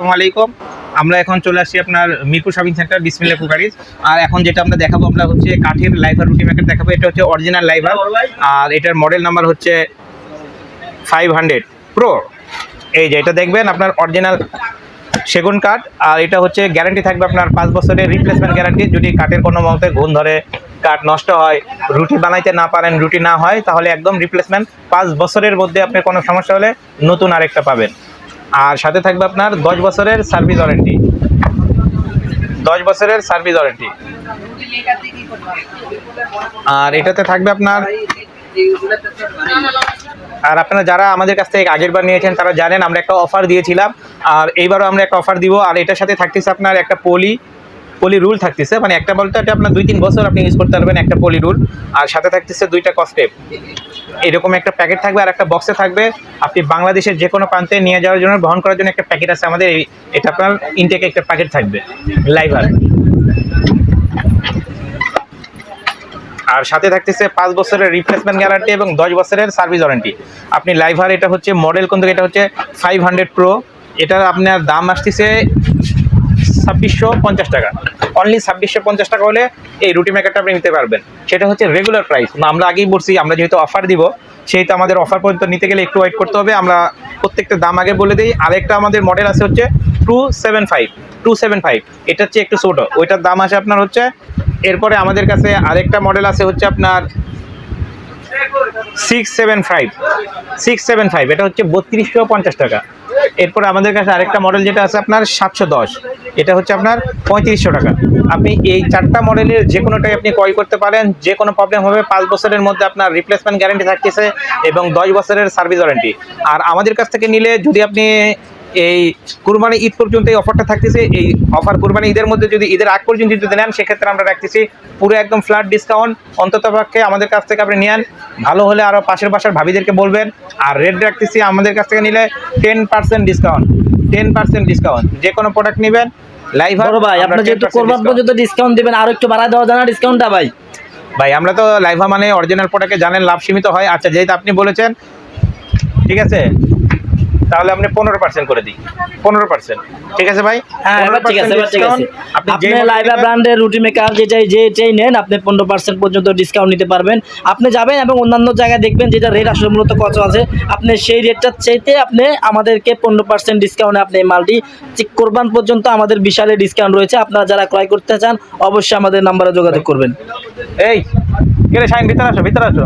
আসসালামু আলাইকুম। আমরা এখন চলে আসছি আপনার মিরপুর শপিং সেন্টার বিসমিল্লাহ কুকারিজ। আর এখন যেটা আমরা দেখাবো আমরা হচ্ছে কাঠের লাইভার রুটি মেকার দেখাবো। এটা হচ্ছে অরিজিনাল লাইভার, আর এটার মডেল নাম্বার হচ্ছে 500 প্রো। এই যে এটা দেখবেন আপনার অরিজিনাল সেগুন কাঠ, আর এটা হচ্ছে গ্যারান্টি থাকবে আপনার 5 বছরের রিপ্লেসমেন্ট গ্যারান্টি। যদি কাঠের কোনো মতে ঘুণ ধরে, কাঠ নষ্ট হয়, রুটি বানাইতে না পারেন, রুটি না হয়, তাহলে একদম রিপ্লেসমেন্ট 5 বছরের মধ্যে আপনার কোনো সমস্যা হলে নতুন আরেকটা পাবেন। আর সাথে থাকবে আপনার 10 বছরের সার্ভিস ওয়ারেন্টি, 10 বছরের সার্ভিস ওয়ারেন্টি। আর এটাতে থাকবে আপনার, আর আপনারা যারা আমাদের কাছ থেকে আগের বার নিয়েছেন তারা জানেন আমরা একটা অফার দিয়েছিলাম, আর এইবারও আমরা একটা অফার দিব। আর এটার সাথে থাকতেছে আপনার একটা পলি রুল থাকতেছে, মানে একটা বলতে এটা আপনার 2-3 বছর আপনি ইউজ করতে পারবেন, একটা পলি রুল। আর সাথে থাকতেছে 2টা কস্টেপ, এরকম একটা প্যাকেট থাকবে, আর একটা বক্সে থাকবে। আপনি বাংলাদেশের যে কোনো প্রান্তে নিয়ে যাওয়ার জন্য, বহন করার জন্য একটা প্যাকেট আছে আমাদের। এটা আপনার ইনটেকে একটা প্যাকেট থাকবে লাইভার। আর সাথে থাকতেছে 5 বছরের রিপ্লেসমেন্ট গ্যারান্টি এবং 10 বছরের সার্ভিস ওয়ারেন্টি। আপনি লাইভার, এটা হচ্ছে মডেল কিন্তু এটা হচ্ছে 500 প্রো। এটার আপনার দাম আসতেছে 2650 টাকা। অনলি 2650 টাকা হলে এই রুটি মেকারটা আপনি নিতে পারবেন। সেটা হচ্ছে রেগুলার প্রাইস। আমরা আগেই বলছি আমরা যেহেতু অফার দিব, সেহেতু আমাদের অফার পর্যন্ত নিতে গেলে একটু ওয়েট করতে হবে। আমরা প্রত্যেকটা দাম আগে বলে দিই। আরেকটা আমাদের মডেল আছে হচ্ছে 275। এটা হচ্ছে একটু ছোটো, ওইটার দাম আসে আপনার হচ্ছে। এরপরে আমাদের কাছে আরেকটা মডেল আছে হচ্ছে আপনার 675। এটা হচ্ছে 3250 টাকা। এরপরে আমাদের কাছে আরেকটা মডেল যেটা আছে আপনার 710, এটা হচ্ছে আপনার 3500 টাকা। আপনি এই 4টা মডেলের যে কোনোটাই আপনি ক্রয় করতে পারেন। যে কোনো প্রবলেম হবে 5 বছরের মধ্যে আপনার রিপ্লেসমেন্ট গ্যারান্টি থাকতেছে এবং 10 বছরের সার্ভিস ওয়ারেন্টি। আর আমাদের কাছ থেকে নিলে যদি আপনি এই কুরবানি ঈদ পর্যন্ত এই অফারটা থাকতেছে, এই অফার কুরবানি ঈদের মধ্যে যদি ঈদের আগ পর্যন্ত যদি নেন, সেক্ষেত্রে আমরা রাখতেছি পুরো একদম ফ্ল্যাট ডিসকাউন্ট। অন্ততপক্ষে আমাদের কাছ থেকে আপনি নেন, ভালো হলে আরও পাশের বাসার ভাবিদেরকে বলবেন। আর রেট রাখতেছি আমাদের কাছ থেকে নিলে 10% ডিসকাউন্ট, 10% ডিসকাউন্ট। যে কোনো প্রোডাক্ট নেবেন লাইভার। ভাই আপনি যেহেতু কোরবান পর্যন্ত ডিসকাউন্ট দিবেন, আরো একটু বাড়ায় দেওয়া যায় না ডিসকাউন্টটা ভাই? ভাই আমরা তো লাইভা মানে অরিজিনাল প্রোডাক্টে জানেন লাভ সীমিত হয়। আচ্ছা, যেহেতু আপনি বলেছেন, ঠিক আছে, তাহলে আপনি 15% করে দিই। 15%, ঠিক আছে ভাই? হ্যাঁ, এবার ঠিক আছে, এবার ঠিক আছে। আপনি লাইভা ব্র্যান্ডের রুটি মেকার যেটাই নেন, আপনি 15% পর্যন্ত ডিসকাউন্ট নিতে পারবেন। আপনি যাবেন এবং অন্যান্য জায়গায় দেখবেন যেটা রেট আসলে মূলত কত আছে, আপনি সেই রেটটার চাইতে আপনি আমাদেরকে 15% ডিসকাউন্টে আপনি এই মালটি কোরবান পর্যন্ত আমাদের বিশাল ডিসকাউন্ট রয়েছে। আপনারা যারা ক্রয় করতে চান অবশ্যই আমাদের নাম্বারে যোগাযোগ করবেন। এই কে রে শাইন, ভিতরে আসো, ভিতরে আসো।